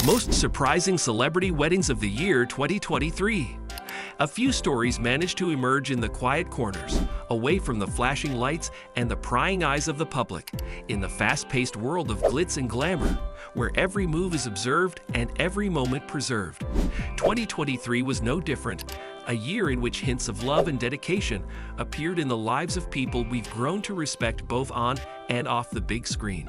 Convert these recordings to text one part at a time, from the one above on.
Most surprising celebrity weddings of the year 2023. A few stories managed to emerge in the quiet corners, away from the flashing lights and the prying eyes of the public, in the fast-paced world of glitz and glamour, where every move is observed and every moment preserved. 2023 was no different, a year in which hints of love and dedication appeared in the lives of people we've grown to respect both on and off the big screen.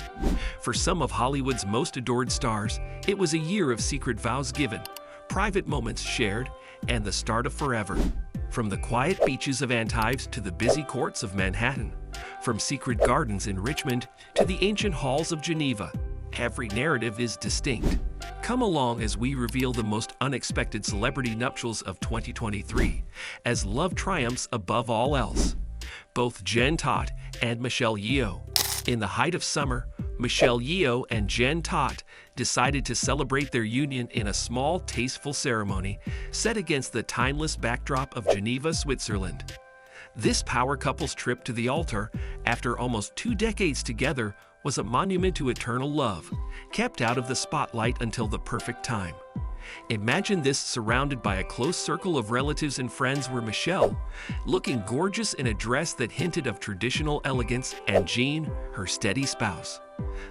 For some of Hollywood's most adored stars, it was a year of secret vows given, private moments shared, and the start of forever. From the quiet beaches of Antibes to the busy courts of Manhattan, from secret gardens in Richmond to the ancient halls of Geneva, every narrative is distinct. Come along as we reveal the most unexpected celebrity nuptials of 2023, as love triumphs above all else. Both Jen Todt and Michelle Yeoh. In the height of summer, Michelle Yeoh and Jen Todt decided to celebrate their union in a small, tasteful ceremony set against the timeless backdrop of Geneva, Switzerland. This power couple's trip to the altar, after almost 2 decades together, was a monument to eternal love, kept out of the spotlight until the perfect time. Imagine this surrounded by a close circle of relatives and friends, where Michelle, looking gorgeous in a dress that hinted of traditional elegance, and Jean, her steady spouse.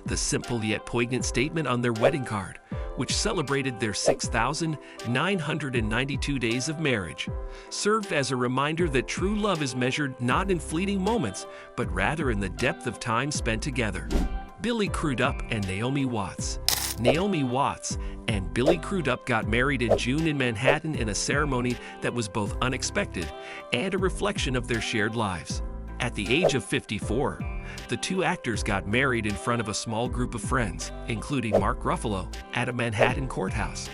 The simple yet poignant statement on their wedding card, which celebrated their 6,992 days of marriage, served as a reminder that true love is measured not in fleeting moments, but rather in the depth of time spent together. Billy Crudup and Naomi Watts. Naomi Watts and Billy Crudup got married in June in Manhattan in a ceremony that was both unexpected and a reflection of their shared lives. At the age of 54, the two actors got married in front of a small group of friends, including Mark Ruffalo, at a Manhattan courthouse.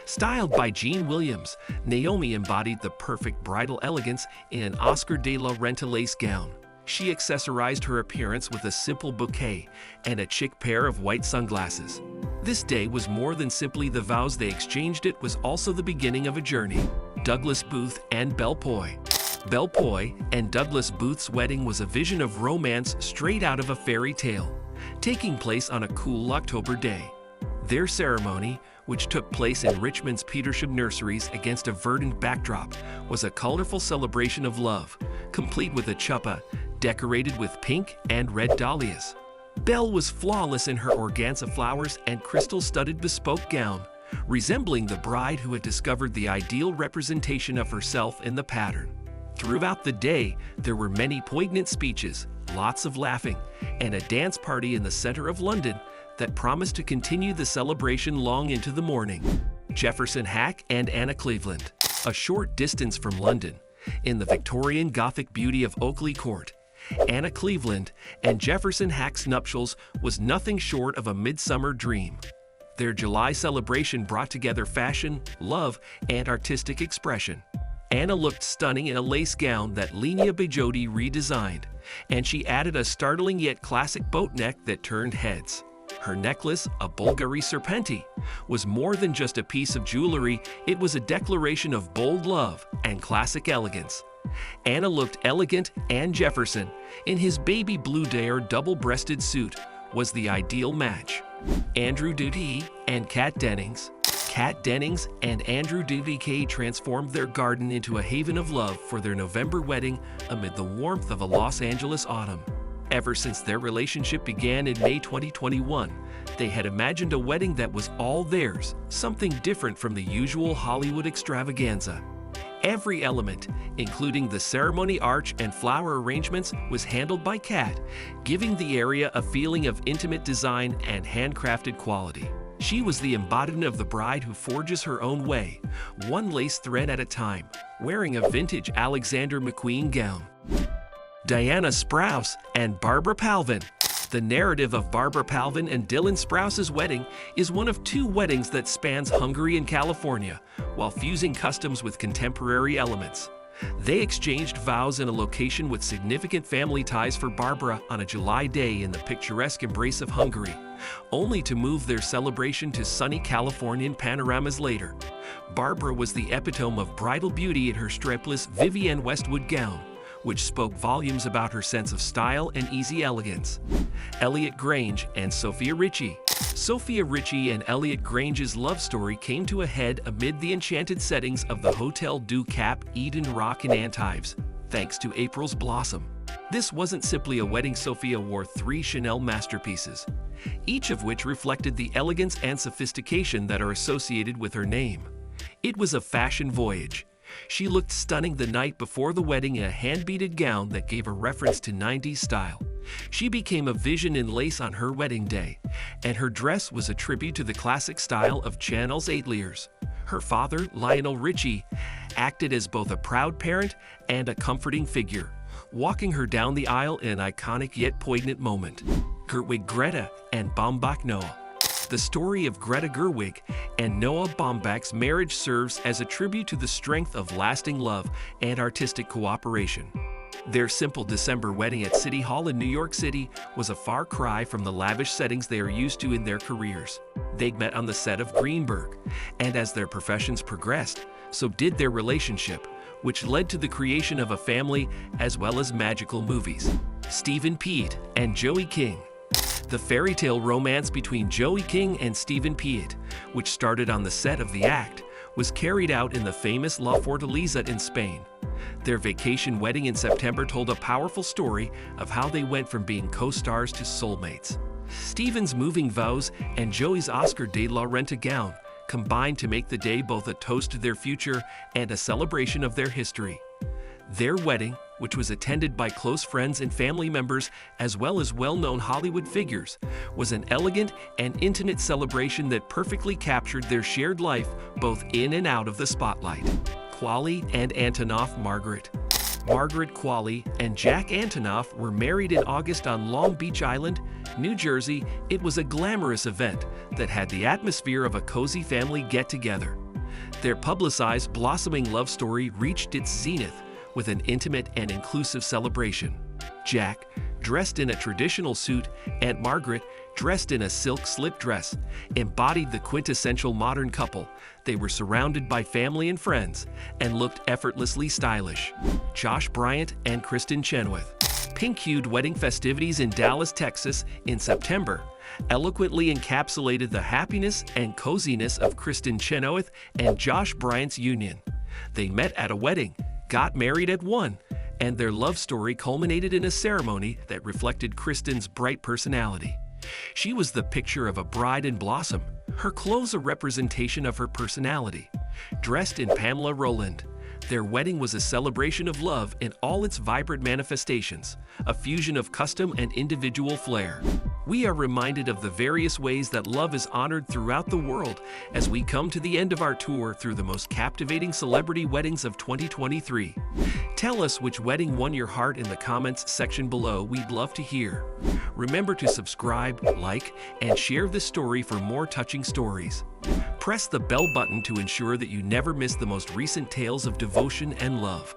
Styled by Jean Williams, Naomi embodied the perfect bridal elegance in an Oscar de la Renta lace gown. She accessorized her appearance with a simple bouquet and a chic pair of white sunglasses. This day was more than simply the vows they exchanged, it was also the beginning of a journey. Douglas Booth and Belle Poy. Belle Poy and Douglas Booth's wedding was a vision of romance straight out of a fairy tale, taking place on a cool October day. Their ceremony, which took place in Richmond's Petersham Nurseries against a verdant backdrop, was a colorful celebration of love, complete with a chuppah decorated with pink and red dahlias. Belle was flawless in her organza flowers and crystal-studded bespoke gown, resembling the bride who had discovered the ideal representation of herself in the pattern. Throughout the day, there were many poignant speeches, lots of laughing, and a dance party in the center of London that promised to continue the celebration long into the morning. Jefferson Hack and Anna Cleveland. A short distance from London, in the Victorian Gothic beauty of Oakley Court, Anna Cleveland and Jefferson Hack's nuptials was nothing short of a midsummer dream. Their July celebration brought together fashion, love, and artistic expression. Anna looked stunning in a lace gown that Linnea Bejodi redesigned, and she added a startling yet classic boat neck that turned heads. Her necklace, a Bulgari Serpenti, was more than just a piece of jewelry, it was a declaration of bold love and classic elegance. Anna looked elegant, and Jefferson, in his baby blue Dare double-breasted suit, was the ideal match. Andrew Dick and Kat Dennings. Kat Dennings and Andrew Dick transformed their garden into a haven of love for their November wedding amid the warmth of a Los Angeles autumn. Ever since their relationship began in May 2021, they had imagined a wedding that was all theirs, something different from the usual Hollywood extravaganza. Every element, including the ceremony arch and flower arrangements, was handled by Kat, giving the area a feeling of intimate design and handcrafted quality. She was the embodiment of the bride who forges her own way, one lace thread at a time, wearing a vintage Alexander McQueen gown. Diana Sprouse and Barbara Palvin. The narrative of Barbara Palvin and Dylan Sprouse's wedding is one of 2 weddings that spans Hungary and California, while fusing customs with contemporary elements. They exchanged vows in a location with significant family ties for Barbara on a July day in the picturesque embrace of Hungary, only to move their celebration to sunny Californian panoramas later. Barbara was the epitome of bridal beauty in her strapless Vivienne Westwood gown, which spoke volumes about her sense of style and easy elegance. Elliot Grange and Sophia Richie. Sophia, Richie, and Elliot Grange's love story came to a head amid the enchanted settings of the Hotel du Cap Eden Rock in Antibes, thanks to April's blossom. This wasn't simply a wedding. Sophia wore 3 Chanel masterpieces, each of which reflected the elegance and sophistication that are associated with her name. It was a fashion voyage. She looked stunning the night before the wedding in a hand-beaded gown that gave a reference to 90s style. She became a vision in lace on her wedding day, and her dress was a tribute to the classic style of Chanel's ateliers. Her father, Lionel Richie, acted as both a proud parent and a comforting figure, walking her down the aisle in an iconic yet poignant moment. Gerwig, Greta, and Baumbach, Noah. The story of Greta Gerwig and Noah Baumbach's marriage serves as a tribute to the strength of lasting love and artistic cooperation. Their simple December wedding at City Hall in New York City was a far cry from the lavish settings they are used to in their careers. They met on the set of Greenberg, and as their professions progressed, so did their relationship, which led to the creation of a family as well as magical movies. Stephen Peet and Joey King. The fairy tale romance between Joey King and Stephen Peet, which started on the set of The Act, was carried out in the famous La Fortaleza in Spain. Their vacation wedding in September told a powerful story of how they went from being co-stars to soulmates. Stephen's moving vows and Joey's Oscar de la Renta gown combined to make the day both a toast to their future and a celebration of their history. Their wedding, which was attended by close friends and family members as well as well-known Hollywood figures, was an elegant and intimate celebration that perfectly captured their shared life both in and out of the spotlight. Qualley and Antonoff. Margaret Qualley and Jack Antonoff were married in August on Long Beach Island, New Jersey. It was a glamorous event that had the atmosphere of a cozy family get-together. Their publicized, blossoming love story reached its zenith with an intimate and inclusive celebration. Jack, dressed in a traditional suit, and Margaret, dressed in a silk slip dress, embodied the quintessential modern couple. They were surrounded by family and friends and looked effortlessly stylish. Josh Bryant and Kristen Chenoweth. Pink-hued wedding festivities in Dallas, Texas in September eloquently encapsulated the happiness and coziness of Kristen Chenoweth and Josh Bryant's union. They met at a wedding, got married at one, and their love story culminated in a ceremony that reflected Kristen's bright personality. She was the picture of a bride in blossom, her clothes a representation of her personality. Dressed in Pamela Roland, their wedding was a celebration of love in all its vibrant manifestations, a fusion of custom and individual flair. We are reminded of the various ways that love is honored throughout the world as we come to the end of our tour through the most captivating celebrity weddings of 2023. Tell us which wedding won your heart in the comments section below. We'd love to hear. Remember to subscribe, like, and share this story for more touching stories. Press the bell button to ensure that you never miss the most recent tales of devotion and love.